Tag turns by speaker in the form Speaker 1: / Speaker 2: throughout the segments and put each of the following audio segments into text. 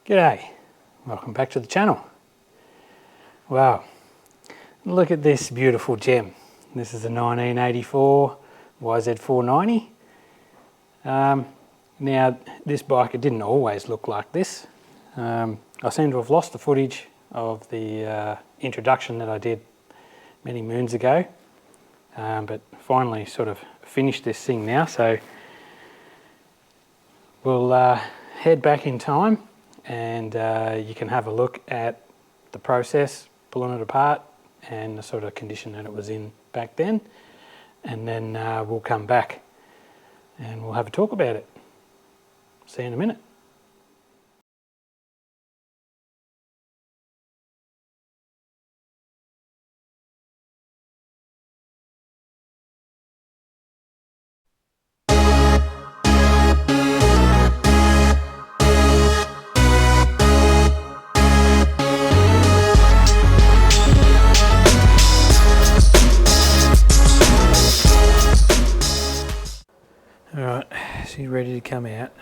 Speaker 1: G'day, welcome back to the channel. Wow, look at this beautiful gem. This is a 1984 YZ490. Now this bike, it didn't always look like this. I seem to have lost the footage of the introduction that I did many moons ago, but finally sort of finished this thing now, so we'll head back in time and you can have a look at the process, pulling it apart and the sort of condition that it was in back then, and then we'll come back and we'll have a talk about it. See you in a minute. Alright, she's ready to come out.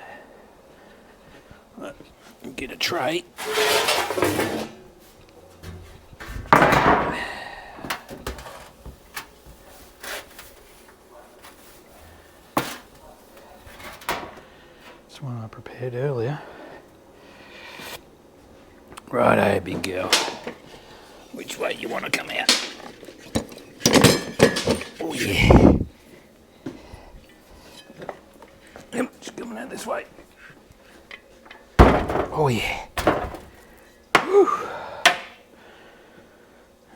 Speaker 1: Get a tray. It's one I prepared earlier. Righto, big girl. Which way you want to come out? Oh yeah. Yep, it's coming out this way. Oh yeah. Whew.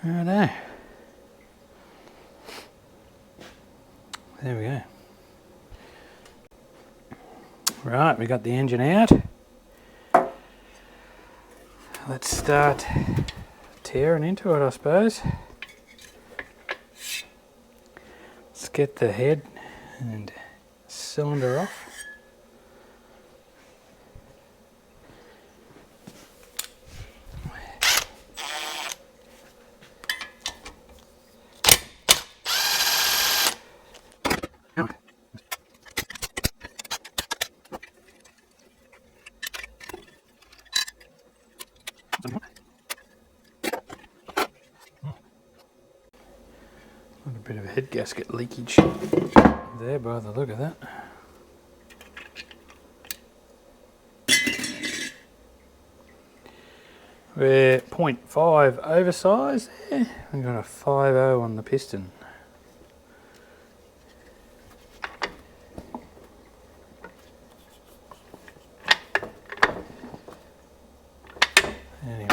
Speaker 1: Righto. There we go. Right, we got the engine out. Let's start tearing into it, I suppose. Let's get the head and cylinder off. A bit of a head gasket leakage there by the look of that. We're 0.5 oversized there. We've got a 5.0 on the piston. Anyway.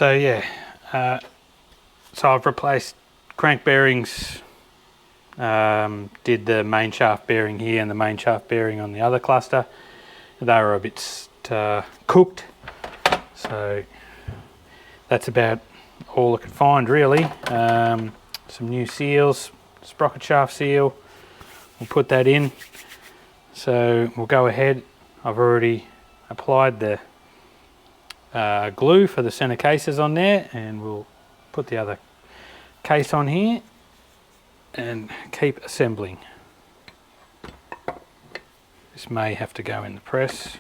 Speaker 1: So yeah, so I've replaced crank bearings, did the main shaft bearing here and the main shaft bearing on the other cluster. They were a bit cooked, so that's about all I could find really. Some new seals, sprocket shaft seal, we'll put that in. So we'll go ahead, I've already applied the glue for the center cases on there, and we'll put the other case on here and keep assembling. This may have to go in the press.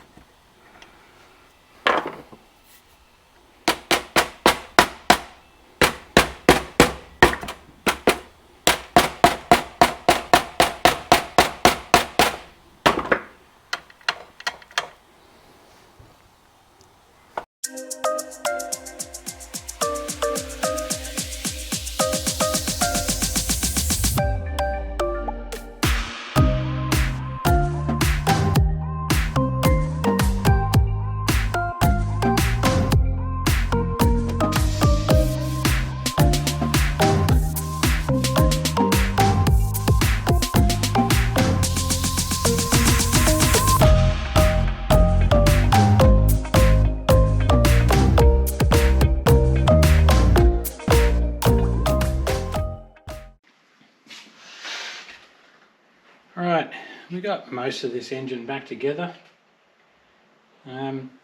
Speaker 1: Right, we got most of this engine back together.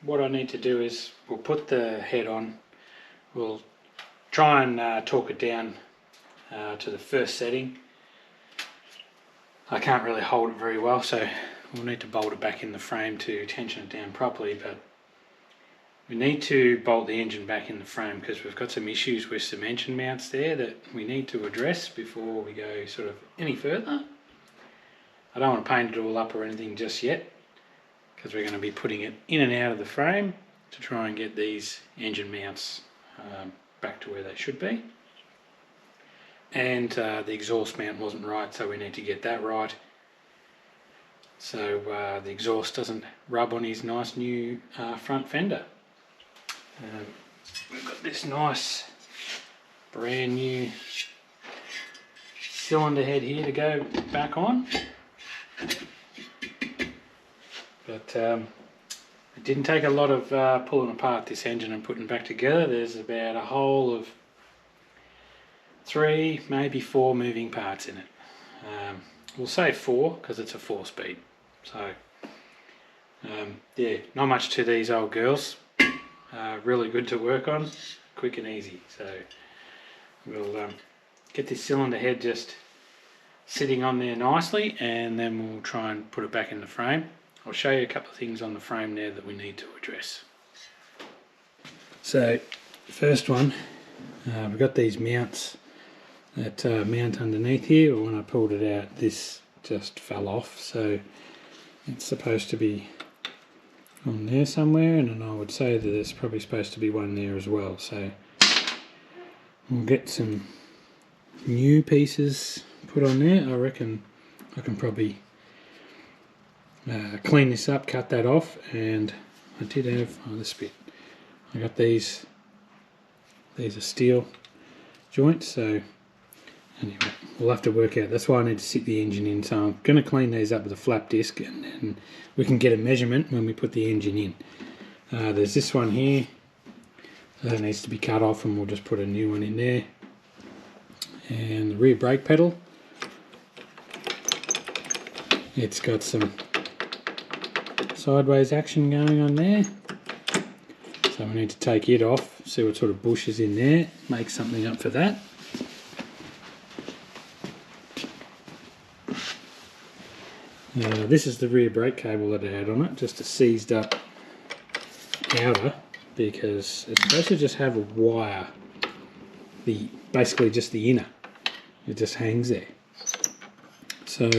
Speaker 1: What I need to do is we'll put the head on, we'll try and torque it down to the first setting. I can't really hold it very well, so we'll need to bolt it back in the frame to tension it down properly, but we need to bolt the engine back in the frame because we've got some issues with some engine mounts there that we need to address before we go sort of any further. I don't want to paint it all up or anything just yet, because we're going to be putting it in and out of the frame to try and get these engine mounts back to where they should be. And the exhaust mount wasn't right, so we need to get that right, so the exhaust doesn't rub on his nice new front fender. We've got this nice brand new cylinder head here to go back on. But it didn't take a lot of pulling apart this engine and putting back together. There's about a whole of 3, maybe 4 moving parts in it. We'll say 4 because it's a 4-speed. So yeah, not much to these old girls. Really good to work on, quick and easy. So we'll get this cylinder head just sitting on there nicely, and then we'll try and put it back in the frame. I'll show you a couple of things on the frame there that we need to address. So the first one, we've got these mounts that mount underneath here. When I pulled it out, this just fell off, so it's supposed to be on there somewhere, and then I would say that there's probably supposed to be one there as well. So we'll get some new pieces put on there. I reckon I can probably clean this up, cut that off, and I did have this bit. I got these are steel joints, so anyway, we'll have to work out. That's why I need to sit the engine in. So I'm going to clean these up with a flap disc, and then we can get a measurement when we put the engine in. There's this one here that needs to be cut off, and we'll just put a new one in there. And the rear brake pedal, it's got some sideways action going on there, so we need to take it off, see what sort of bush is in there, make something up for that. This is the rear brake cable that I had on it, just a seized up outer, because it's supposed to just have a wire, basically just the inner, it just hangs there. So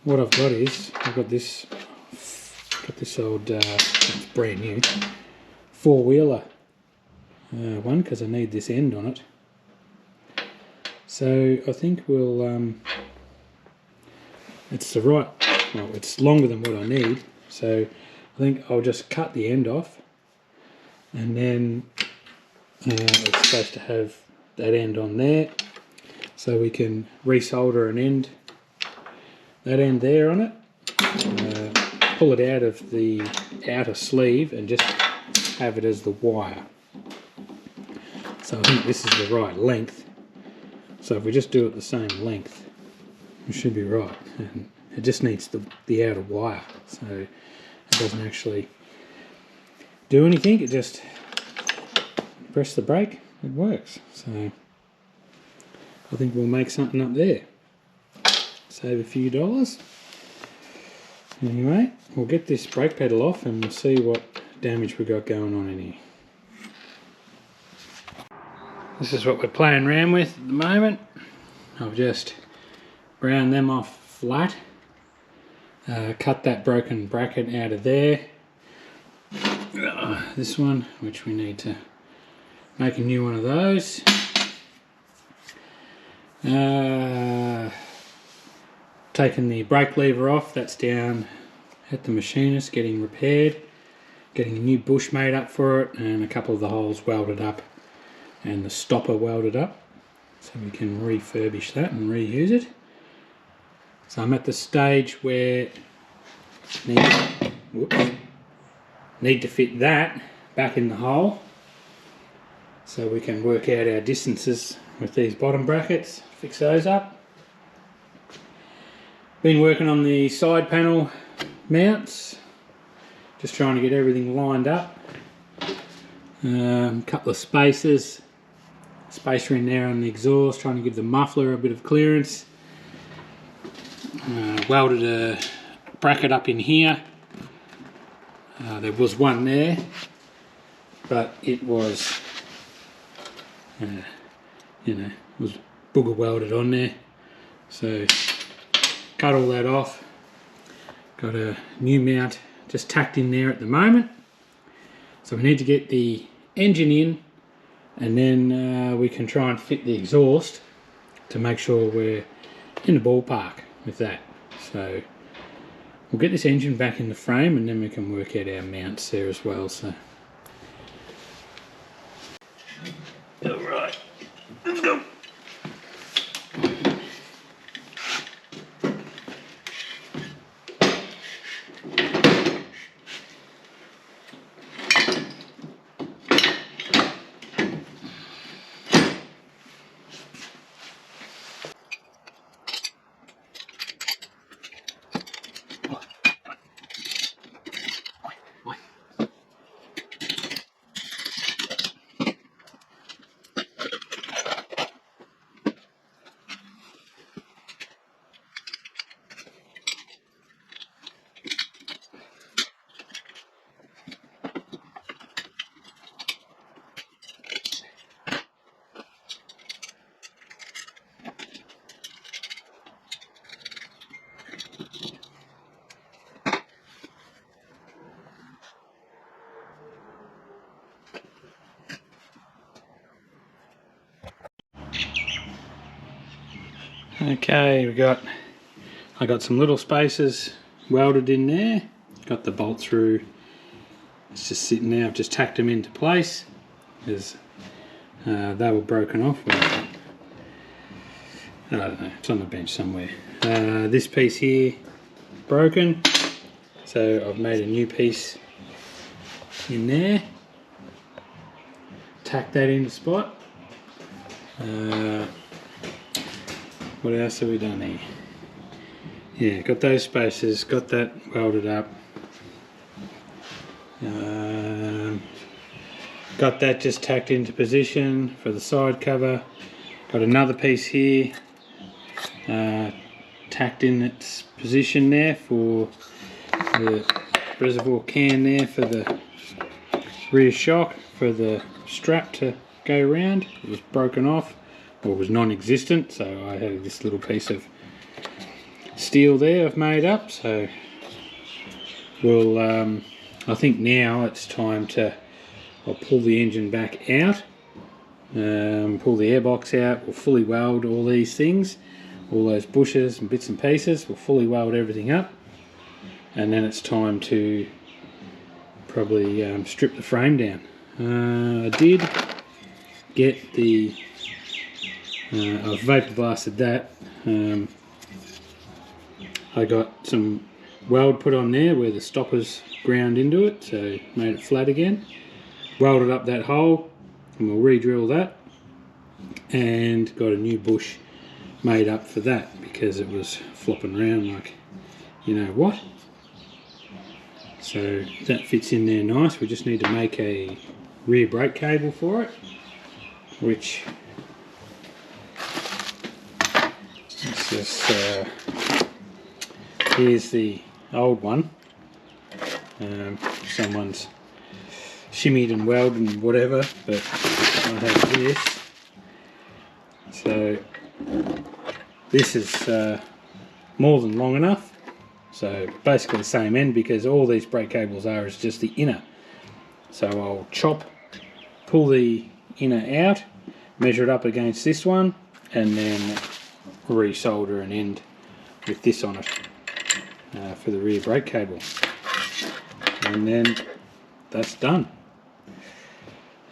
Speaker 1: what I've got is, I've got this old, it's brand new, 4-wheeler one, because I need this end on it. So I think we'll, it's the right, well, it's longer than what I need, so I think I'll just cut the end off, and then it's supposed to have that end on there, so we can resolder that end there on it, pull it out of the outer sleeve and just have it as the wire. So I think this is the right length, so if we just do it the same length, it should be right. And it just needs the outer wire, so it doesn't actually do anything, it just press the brake, it works. So I think we'll make something up there, save a few dollars. Anyway, we'll get this brake pedal off and we'll see what damage we got going on in here. This is what we're playing around with at the moment. I've just ground them off flat, cut that broken bracket out of there. This one, which we need to make a new one of those. Taking the brake lever off, that's down at the machinist getting repaired, getting a new bush made up for it, and a couple of the holes welded up and the stopper welded up, so we can refurbish that and reuse it. So I'm at the stage where need to fit that back in the hole so we can work out our distances with these bottom brackets, fix those up. Been working on the side panel mounts, just trying to get everything lined up. Couple of spacers, spacer in there on the exhaust, trying to give the muffler a bit of clearance. Welded a bracket up in here. There was one there, but it was, was booger welded on there. So cut all that off. Got a new mount just tacked in there at the moment. So we need to get the engine in, and then we can try and fit the exhaust to make sure we're in the ballpark with that. So we'll get this engine back in the frame and then we can work out our mounts there as well. So alright, let's go. Okay, I got some little spacers welded in there, got the bolt through, it's just sitting there. I've just tacked them into place because they were broken off. I don't know, it's on the bench somewhere. This piece here broken, so I've made a new piece in there, tack that into spot. What else have we done here? Yeah, got those spacers, got that welded up. Got that just tacked into position for the side cover. Got another piece here tacked in its position there for the reservoir can there for the rear shock for the strap to go around. It was broken off, or was non-existent, so I had this little piece of steel there I've made up. So we'll I think now it's time to, I'll pull the engine back out, pull the airbox out, we'll fully weld all these things, all those bushes and bits and pieces, we'll fully weld everything up, and then it's time to probably strip the frame down. I did get the, I've vapor blasted that. I got some weld put on there where the stoppers ground into it, so made it flat again. Welded up that hole, and we'll re-drill that, and got a new bush made up for that because it was flopping around like you know what. So that fits in there nice. We just need to make a rear brake cable for it, which is just here's the old one. Someone's shimmied and welded and whatever, but I have this. So this is more than long enough. So basically the same end, because all these brake cables are is just the inner. So I'll pull the inner out, measure it up against this one, and then re-solder an end with this on it for the rear brake cable. And then that's done.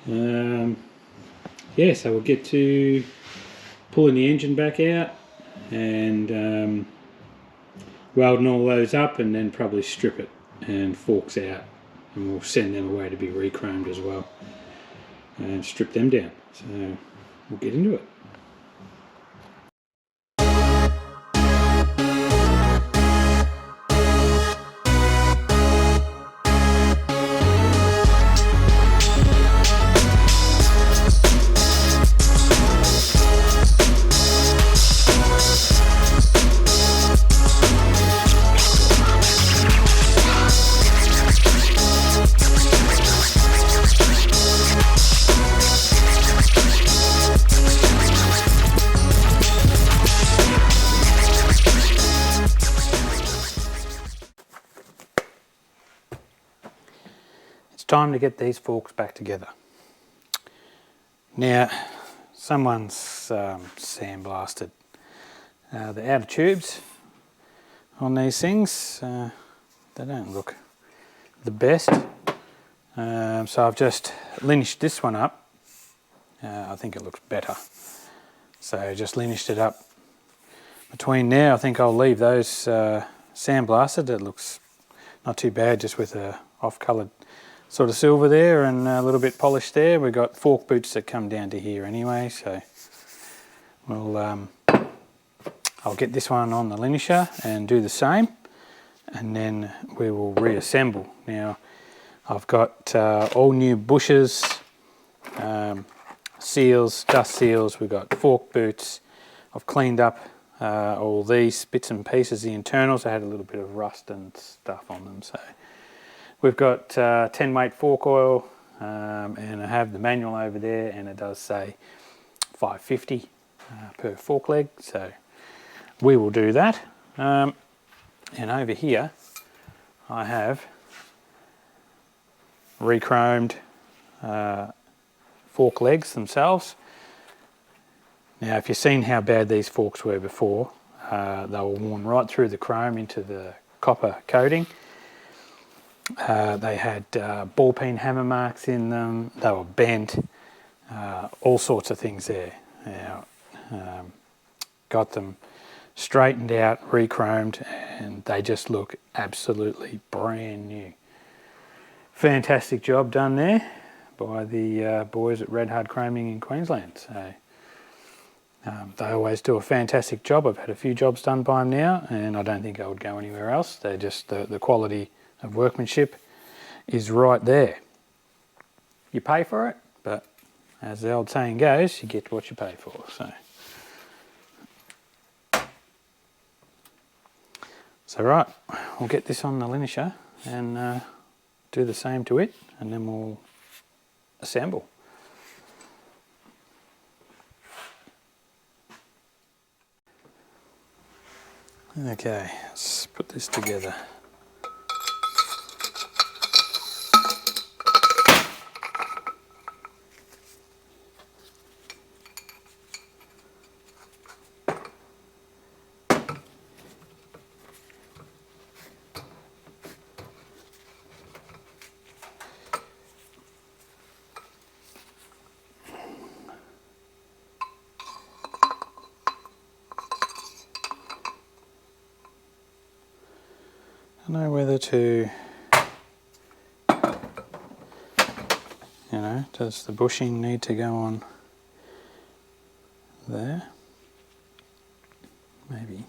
Speaker 1: Yeah, so we'll get to pulling the engine back out and welding all those up, and then probably strip it and forks out, and we'll send them away to be re-chromed as well and strip them down. So we'll get into it. Time to get these forks back together. Now, someone's sandblasted the outer tubes on these things. They don't look the best. So I've just linched this one up. I think it looks better. So just linched it up between there. I think I'll leave those sandblasted. It looks not too bad, just with a off-coloured sort of silver there and a little bit polished there. We've got fork boots that come down to here anyway, so we'll I'll get this one on the linisher and do the same, and then we will reassemble. Now I've got all new bushes, seals, dust seals, we've got fork boots. I've cleaned up all these bits and pieces, the internals. I had a little bit of rust and stuff on them, so we've got 10 weight fork oil, and I have the manual over there, and it does say 550 per fork leg, so we will do that. And over here I have re-chromed fork legs themselves. Now if you've seen how bad these forks were before, they were worn right through the chrome into the copper coating. They had ball peen hammer marks in them, they were bent, all sorts of things there. Now, got them straightened out, re-chromed, and they just look absolutely brand new. Fantastic job done there by the boys at Red Hard Chroming in Queensland. So they always do a fantastic job. I've had a few jobs done by them now, and I don't think I would go anywhere else. They're just the quality of workmanship is right there. You pay for it, but as the old saying goes, you get what you pay for. So right, we'll get this on the linisher and do the same to it, and then we'll assemble. Okay, let's put this together. don't know whether to, does the bushing need to go on there? Maybe.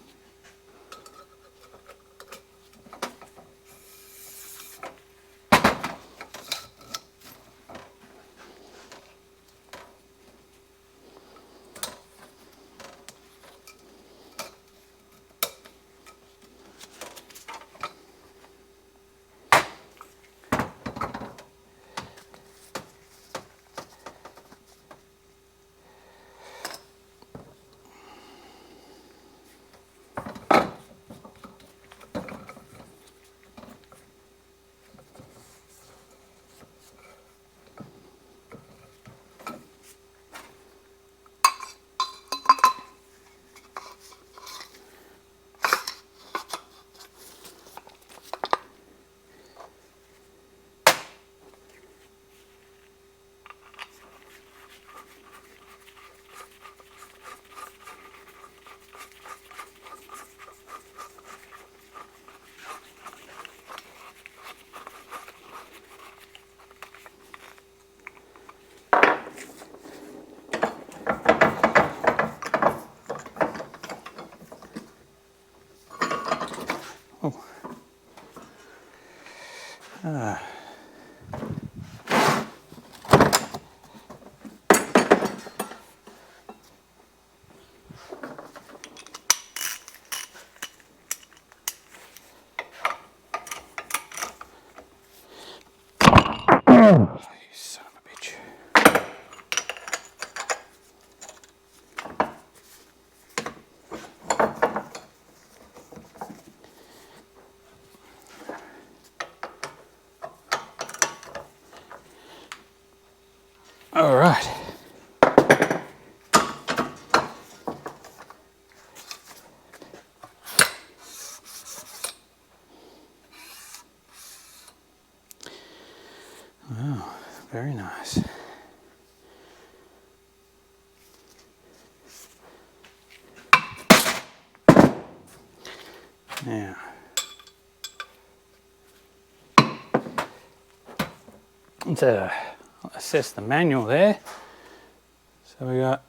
Speaker 1: Oh. You son of a bitch. All right. Oh, very nice. Now, let's assess the manual there. So we got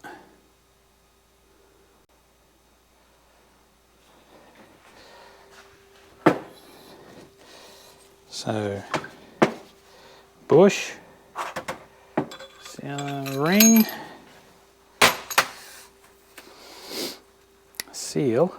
Speaker 1: bush, ring, seal,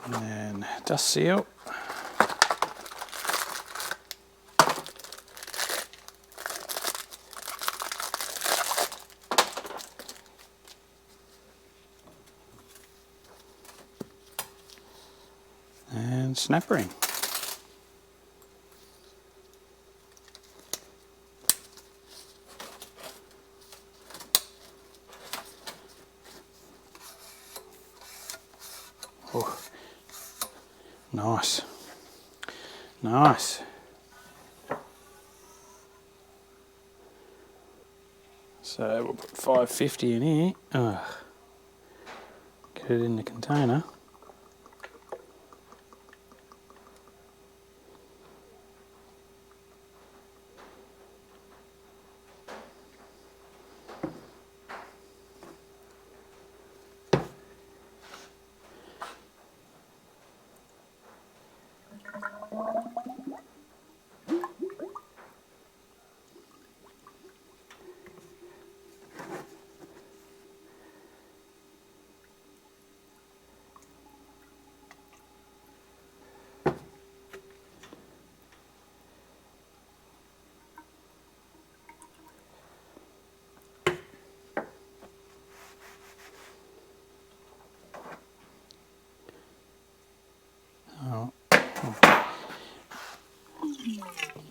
Speaker 1: and then dust seal. And snap ring. Oh, nice, nice. So we'll put 550 in here. Ugh. Get it in the container.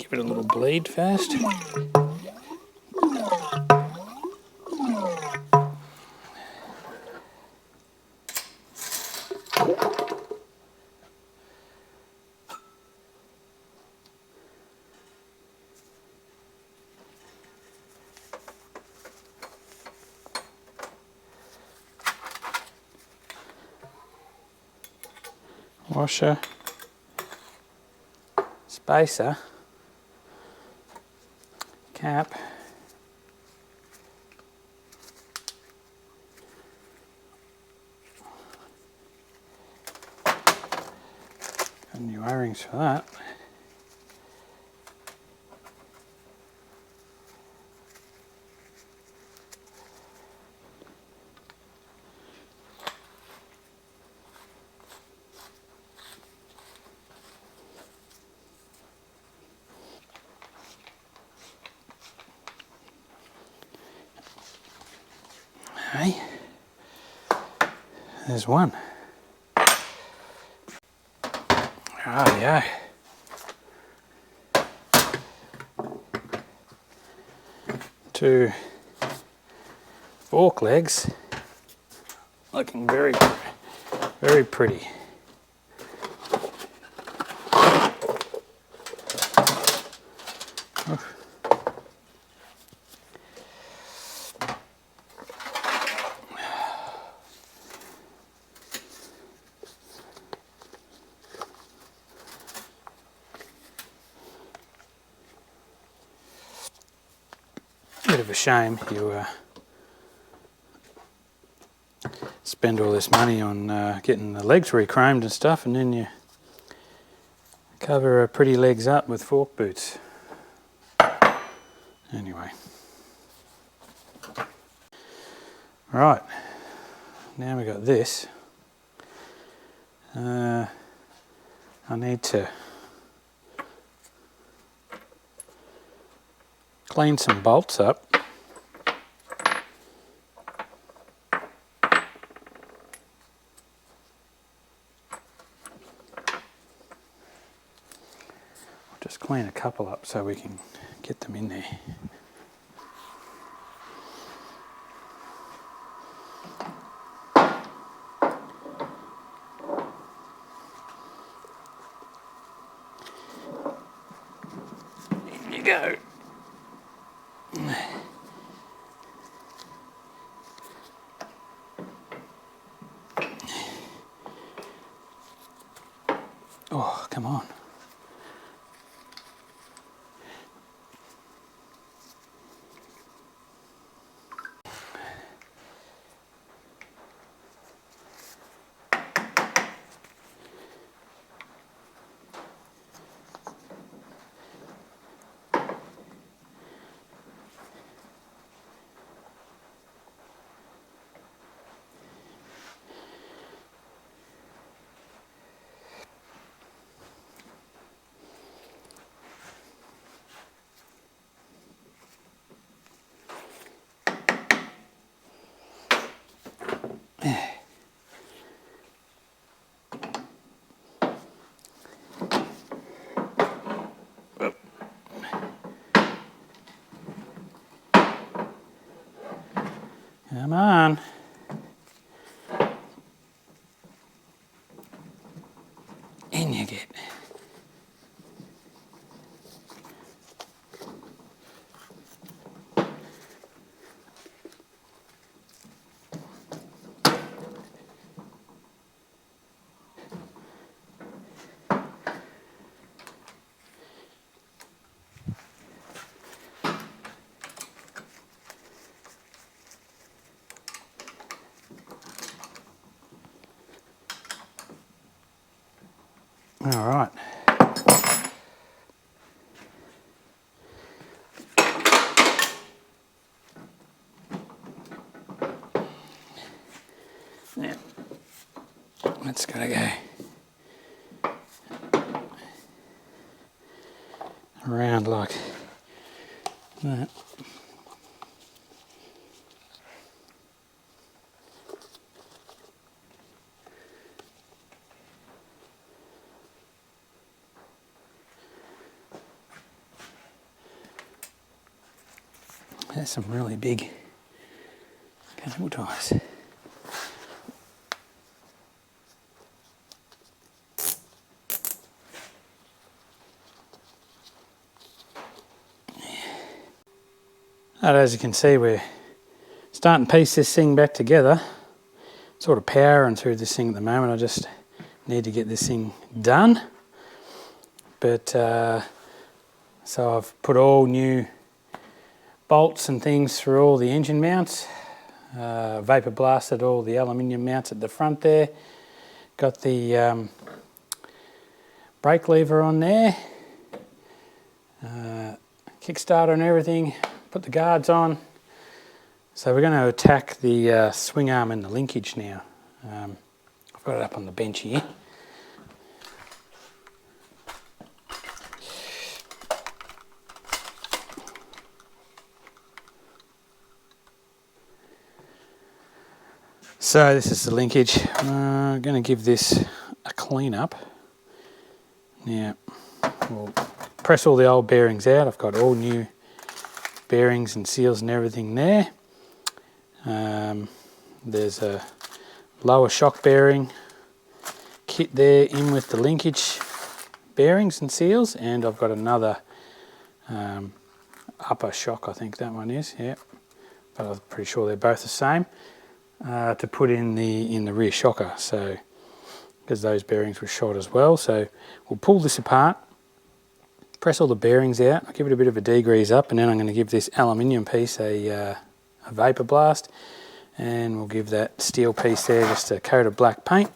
Speaker 1: Give it a little bleed first. Washer, spacer, cap, got new O-rings for that. Hey, there's one. Rightio. Two fork legs, looking very, very pretty. Bit of a shame you spend all this money on getting the legs re-chromed and stuff, and then you cover pretty legs up with fork boots. Anyway. Right, now we got this. I need to clean some bolts up. Just clean a couple up so we can get them in there. In you go. Oh, come on. Come on. In you get. All right. Now, that's gotta go around like that. There's some really big cable ties. And as you can see, we're starting to piece this thing back together. Sort of powering through this thing at the moment. I just need to get this thing done. But so I've put all new bolts and things through all the engine mounts. Vapor blasted all the aluminium mounts at the front there. Got the brake lever on there. Kickstarter and everything. Put the guards on. So we're going to attack the swing arm and the linkage now. I've got it up on the bench here. So this is the linkage. I'm going to give this a clean up. Now we'll press all the old bearings out. I've got all new bearings and seals and everything there. There's a lower shock bearing kit there in with the linkage bearings and seals, and I've got another upper shock, I think that one is, yeah, but I'm pretty sure they're both the same, to put in the rear shocker, so because those bearings were shot as well. So we'll pull this apart, press all the bearings out, I'll give it a bit of a degrease up, and then I'm going to give this aluminium piece a vapor blast, and we'll give that steel piece there just a coat of black paint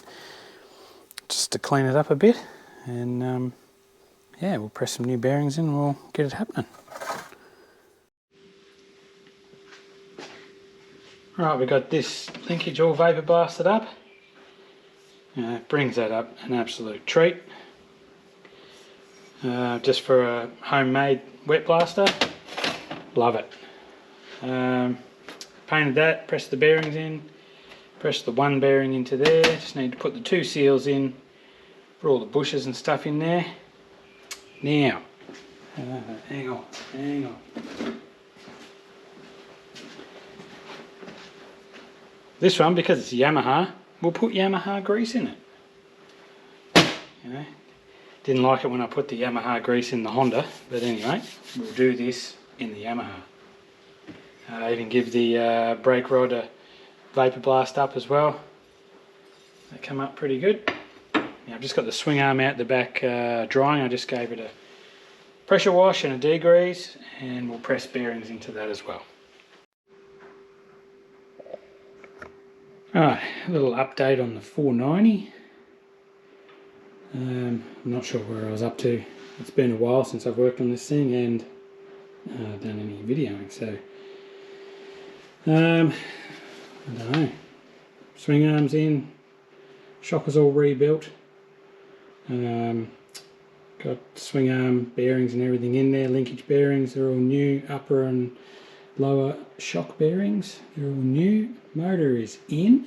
Speaker 1: just to clean it up a bit, and yeah, we'll press some new bearings in and we'll get it happening. Right, we've got this linkage all vapor blasted up. It brings that up an absolute treat. Just for a homemade wet blaster, love it. Painted that, pressed the bearings in, pressed the one bearing into there, just need to put the two seals in, put all the bushes and stuff in there. Now, hang on. This one, because it's Yamaha, we'll put Yamaha grease in it. You know, didn't like it when I put the Yamaha grease in the Honda, but anyway, we'll do this in the Yamaha. Even give the brake rod a vapor blast up as well. They come up pretty good. Now I've just got the swing arm out the back drying. I just gave it a pressure wash and a degrease, and we'll press bearings into that as well. Alright, a little update on the 490. I'm not sure where I was up to. It's been a while since I've worked on this thing and done any videoing, so I don't know. Swing arms in, shocker's all rebuilt. Got swing arm bearings and everything in there, linkage bearings, they're all new, upper and lower shock bearings, they're all new. Motor is in.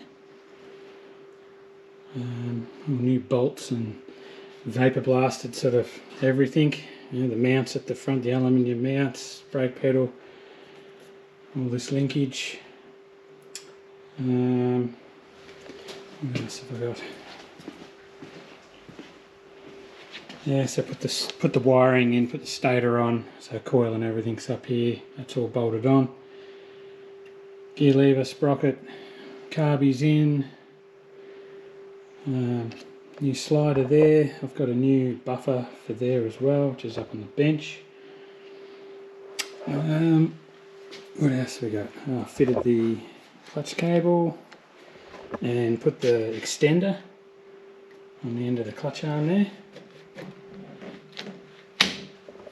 Speaker 1: All new bolts and vapor blasted sort of everything. You know, the mounts at the front, the aluminium mounts, brake pedal, all this linkage. What else have I got? Yeah, so put the wiring in, put the stator on, so coil and everything's up here, that's all bolted on. Gear lever, sprocket, carbies in. New slider there. I've got a new buffer for there as well, which is up on the bench. What else have we got? Oh, I fitted the clutch cable and put the extender on the end of the clutch arm there.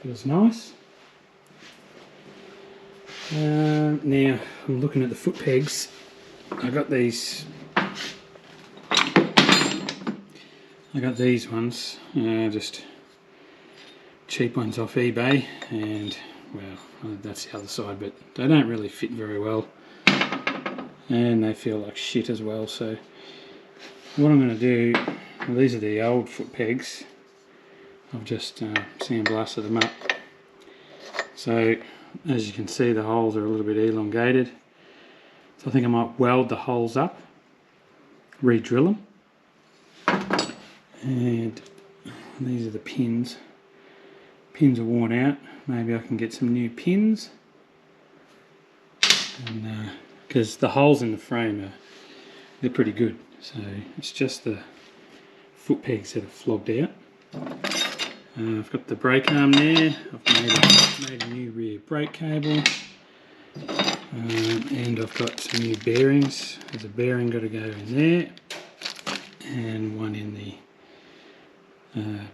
Speaker 1: Feels nice. Now I'm looking at the foot pegs. I got these ones, just cheap ones off eBay, and well, that's the other side, but they don't really fit very well and they feel like shit as well. So what I'm going to do, well, these are the old foot pegs. I've just sandblasted them up. So as you can see, the holes are a little bit elongated. So I think I might weld the holes up, re-drill them. And these are the pins. Pins are worn out. Maybe I can get some new pins. And because the holes in the frame they're pretty good. So it's just the foot pegs that are flogged out. I've got the brake arm there. I've made a new rear brake cable. And I've got some new bearings. There's a bearing got to go in there. And one in the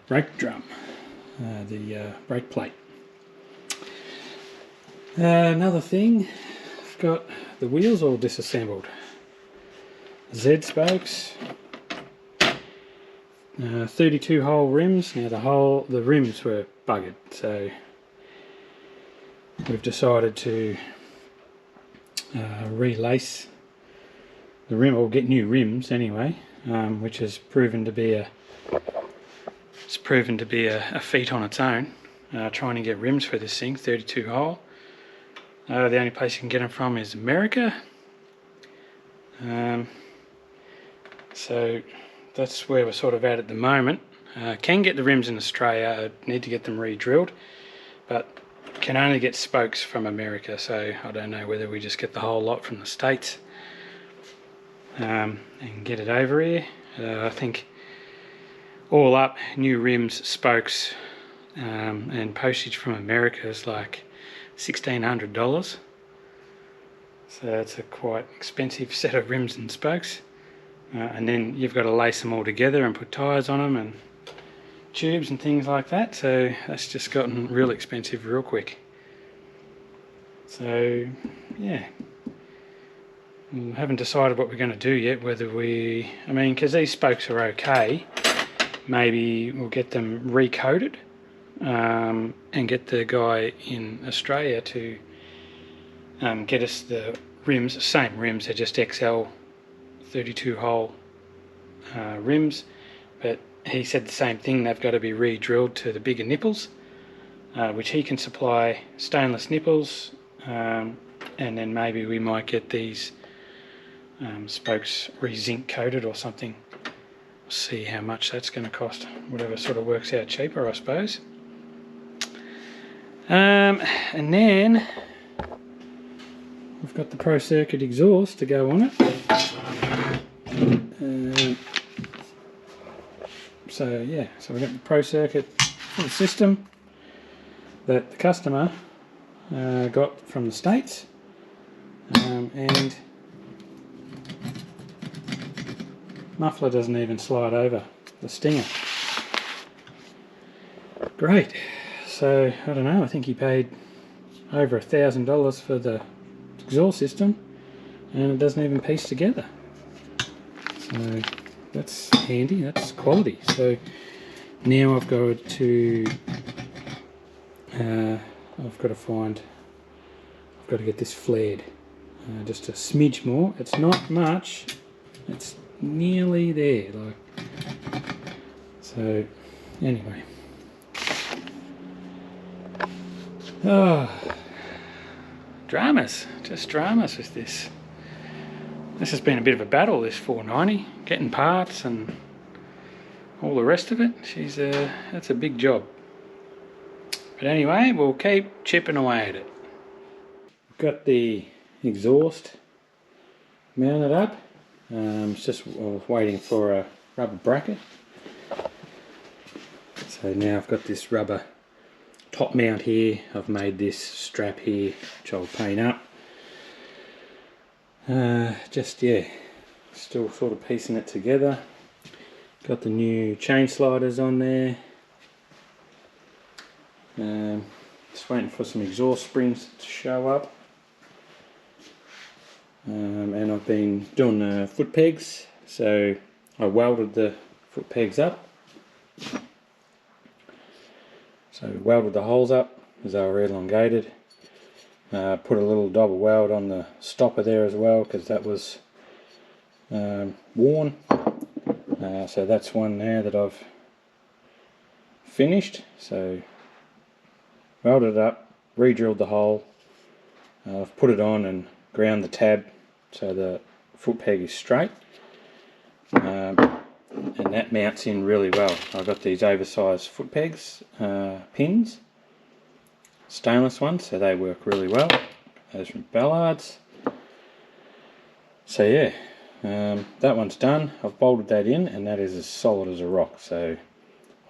Speaker 1: brake drum, the brake plate. Another thing, I've got the wheels all disassembled. Z spokes, 32 hole rims. Now the rims were buggered, so we've decided to relace the rim, or get new rims anyway, which has proven to be a feat on its own, trying to get rims for this thing, 32 hole. The only place you can get them from is America. So that's where we're sort of at the moment. Can get the rims in Australia, I need to get them re-drilled, but can only get spokes from America, so I don't know whether we just get the whole lot from the States and get it over here. I think all up, new rims, spokes, and postage from America is like $1,600. So it's a quite expensive set of rims and spokes. And then you've got to lace them all together and put tyres on them and tubes and things like that. So that's just gotten real expensive real quick. So yeah, we haven't decided what we're going to do yet. Whether because these spokes are okay, maybe we'll get them recoated and get the guy in Australia to get us the rims, same rims, they're just XL 32 hole rims, but he said the same thing, they've got to be re-drilled to the bigger nipples, which he can supply stainless nipples, and then maybe we might get these spokes re-zinc coated or something. We'll see how much that's going to cost, whatever sort of works out cheaper, I suppose. And then we've got the Pro Circuit exhaust to go on it. So we've got the Pro Circuit for the system that the customer got from the States, and muffler doesn't even slide over the stinger. Great. So I don't know, I think he paid over $1,000 for the exhaust system and it doesn't even piece together. So that's handy, that's quality. So now I've got to get this flared just a smidge more. It's not much, it's nearly there, so anyway. Just dramas with this. This has been a bit of a battle, this 490, getting parts and all the rest of it. That's a big job. But anyway, we'll keep chipping away at it. We've got the exhaust mounted up. I was waiting for a rubber bracket. So now I've got this rubber top mount here. I've made this strap here, which I'll paint up. Still sort of piecing it together. Got the new chain sliders on there. Just waiting for some exhaust springs to show up. And I've been doing the foot pegs, so I welded the foot pegs up. So welded the holes up as they were elongated. Put a little double weld on the stopper there as well because that was worn. So that's one now that I've finished. So welded it up,
Speaker 2: re-drilled the hole. I've put it on and ground the tab so the foot peg is straight, and that mounts in really well. I've got these oversized foot pegs, pins, stainless ones, so they work really well. Those from Ballard's. So yeah, that one's done. I've bolted that in and that is as solid as a rock. So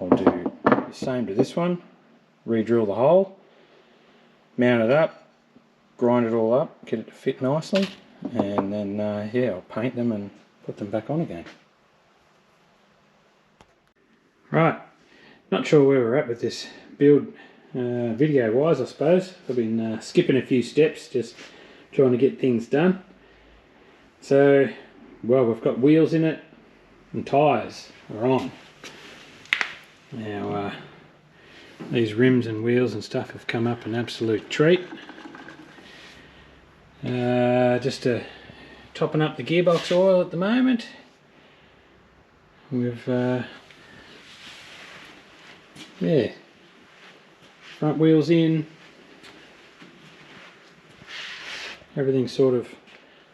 Speaker 2: I'll do the same to this one, re-drill the hole, mount it up, grind it all up, get it to fit nicely, and then yeah, I'll paint them and put them back on again. Right, not sure where we're at with this build video wise, I suppose. I've been skipping a few steps, just trying to get things done. So, well, we've got wheels in it and tyres are on. Now, these rims and wheels and stuff have come up an absolute treat. Just topping up the gearbox oil at the moment. We've yeah, front wheels in, everything's sort of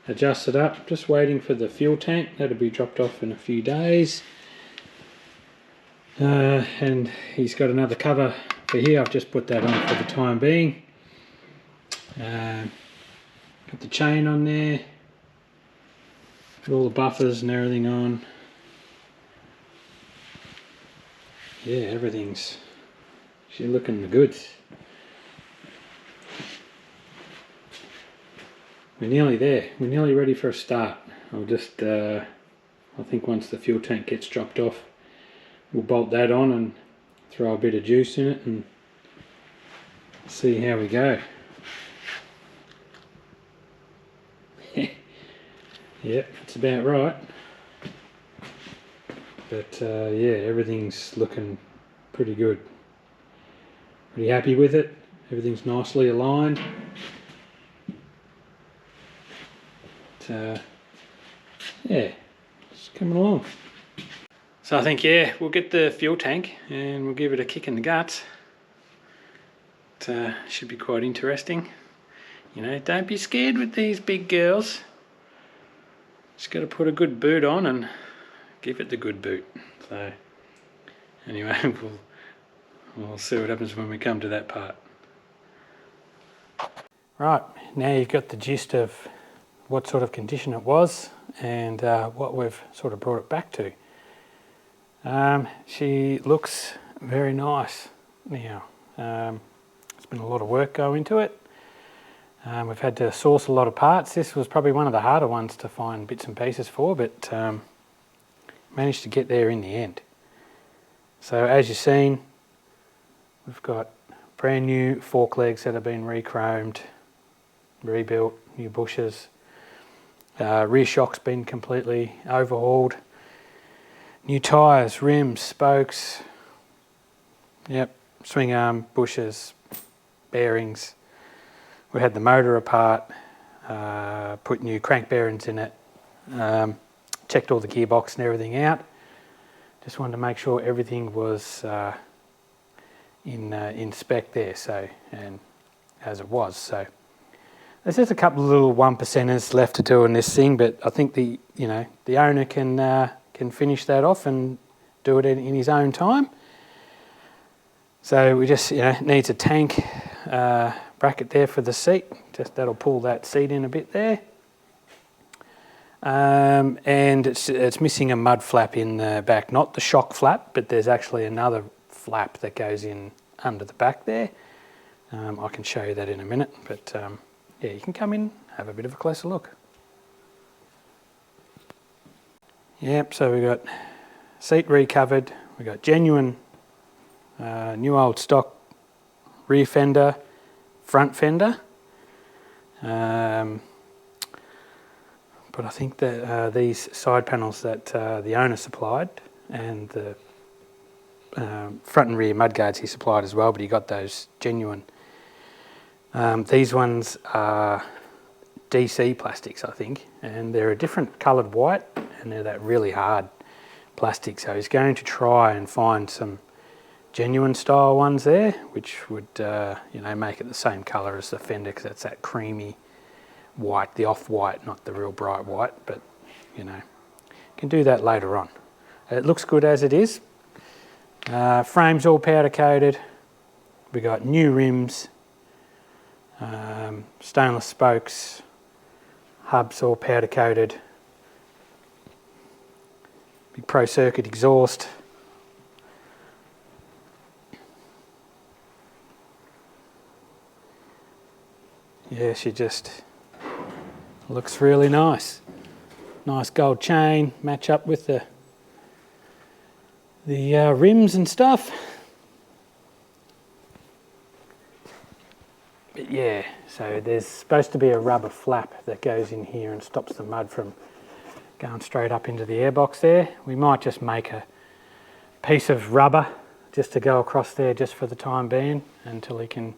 Speaker 2: adjusted up, just waiting for the fuel tank. That'll be dropped off in a few days, and he's got another cover for here. I've just put that on for the time being. Got the chain on there, got all the buffers and everything on. Yeah, everything's actually looking the goods. We're nearly there. We're nearly ready for a start. I'll just, I think once the fuel tank gets dropped off, we'll bolt that on and throw a bit of juice in it and see how we go. Yep, that's about right. But yeah, everything's looking pretty good. Pretty happy with it. Everything's nicely aligned. But, yeah, it's coming along. So I think, yeah, we'll get the fuel tank and we'll give it a kick in the guts. It should be quite interesting. You know, don't be scared with these big girls. Just got to put a good boot on and give it the good boot. So anyway, we'll see what happens when we come to that part. Right, now you've got the gist of what sort of condition it was and what we've sort of brought it back to. She looks very nice now. There's been a lot of work go into it. We've had to source a lot of parts. This was probably one of the harder ones to find bits and pieces for, but managed to get there in the end. So as you've seen, we've got brand new fork legs that have been re-chromed, rebuilt, new bushes. Rear shock's been completely overhauled. New tyres, rims, spokes, yep, swing arm, bushes, bearings. We had the motor apart, put new crank bearings in it, checked all the gearbox and everything out. Just wanted to make sure everything was in spec there, so, and as it was. So there's just a couple of little 1%ers left to do in this thing, but I think the owner can finish that off and do it in his own time. So we just needs a tank bracket there for the seat. Just that'll pull that seat in a bit there. And it's missing a mud flap in the back, not the shock flap, but there's actually another flap that goes in under the back there. I can show you that in a minute, but yeah, you can come in, have a bit of a closer look. Yep, so we got seat recovered, we got genuine new old stock rear fender, front fender. But I think that these side panels that the owner supplied and the front and rear mudguards he supplied as well, but he got those genuine. These ones are DC plastics, I think, and they're a different coloured white and they're that really hard plastic. So he's going to try and find some genuine style ones there, which would you know, make it the same colour as the fender, because it's that creamy white, the off-white, not the real bright white, but you know, can do that later on. It looks good as it is. Frame's all powder coated. We got new rims, stainless spokes, hubs all powder coated, big pro circuit exhaust. Yeah, she just looks really nice. Nice gold chain, match up with the rims and stuff. But yeah, so there's supposed to be a rubber flap that goes in here and stops the mud from going straight up into the airbox there. We might just make a piece of rubber just to go across there just for the time being until he can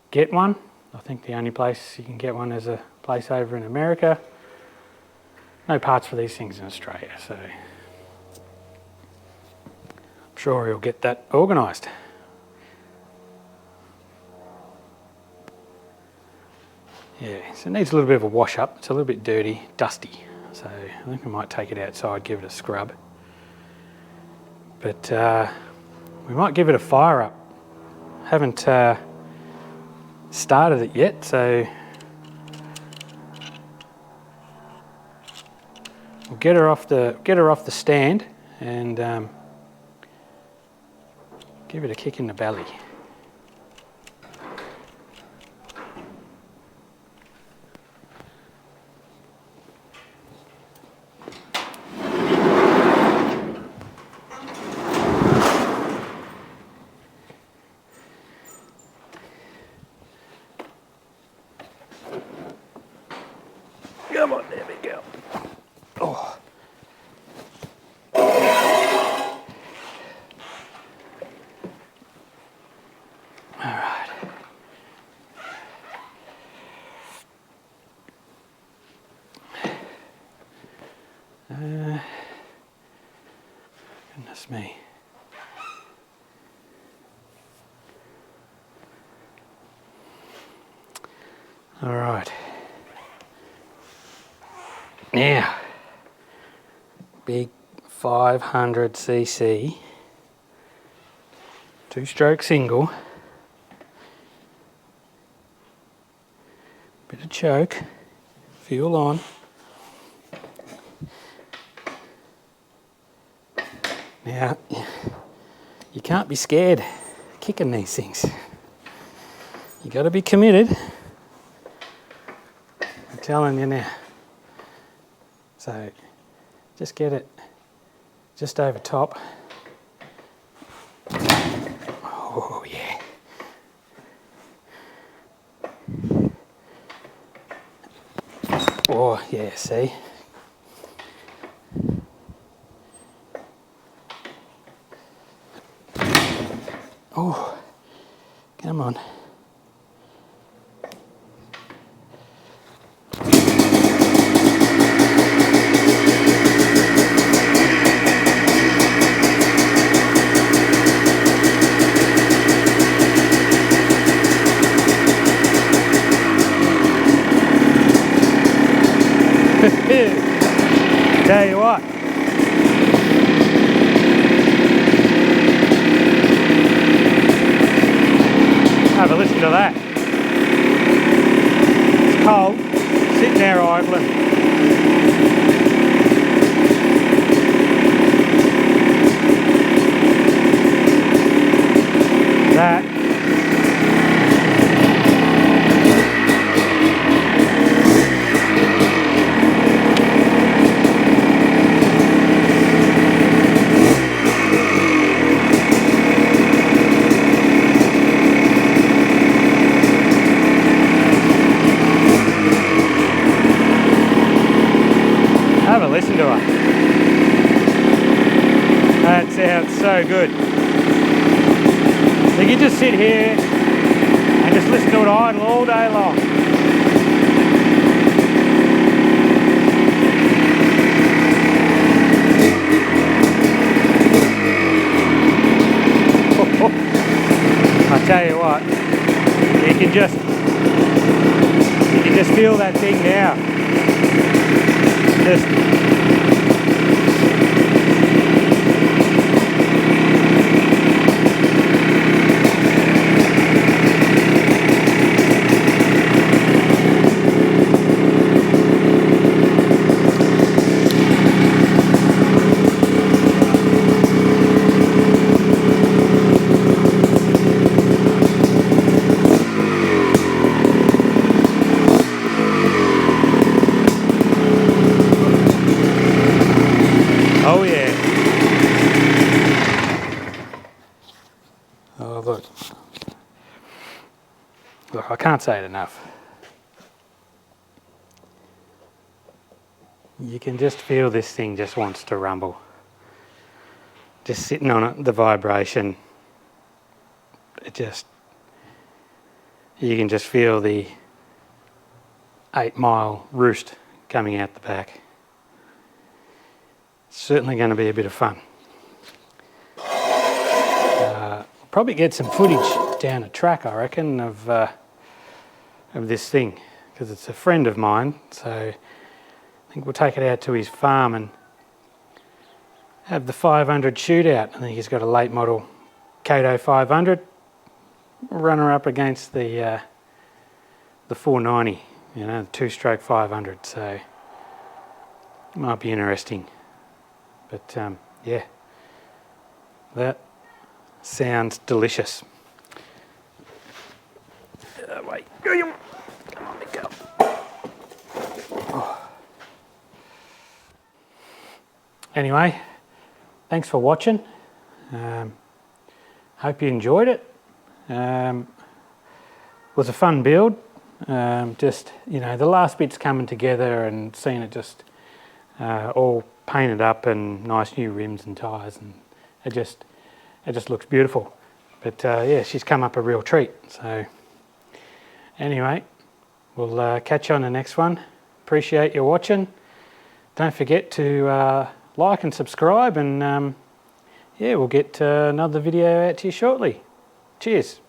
Speaker 2: get one. I think the only place you can get one is a place over in America. No parts for these things in Australia, so I'm sure he'll get that organised. Yeah, so it needs a little bit of a wash up. It's a little bit dirty, dusty, so I think I might take it outside, give it a scrub. But we might give it a fire up. Haven't started it yet, so we'll get her off the stand and give it a kick in the belly. Come on, there we go. Oh. All right. Goodness me. All right. Now, big 500cc, two-stroke single, bit of choke, fuel on. Now, you can't be scared kicking these things. You got to be committed. I'm telling you now. So just get it just over top. Oh yeah. Oh yeah, see? Oh, come on. Tell you what. Have a listen to that. It's cold, sitting there idling. That. Have a listen to her. That sounds so good. You can just sit here and just listen to it idle all day long. can just feel that thing now. Just oh yeah. Oh look. Look, I can't say it enough. You can just feel this thing just wants to rumble. Just sitting on it, the vibration. It just, you can just feel the 8-mile roost coming out the back. It's certainly going to be a bit of fun. Probably get some footage down a track, I reckon, of this thing, because it's a friend of mine. So I think we'll take it out to his farm and have the 500 shootout. I think he's got a late model Kato 500. Run her up against the 490, you know, the 2-stroke 500. So it might be interesting. But yeah, that sounds delicious. Wait, come on, let go. Oh. Anyway, thanks for watching. Hope you enjoyed it. Was a fun build. Just, you know, the last bit's coming together and seeing it just all painted up and nice new rims and tyres, and it just looks beautiful. But yeah, she's come up a real treat. So anyway, we'll catch you on the next one. Appreciate you watching. Don't forget to like and subscribe, and yeah, we'll get another video out to you shortly. Cheers.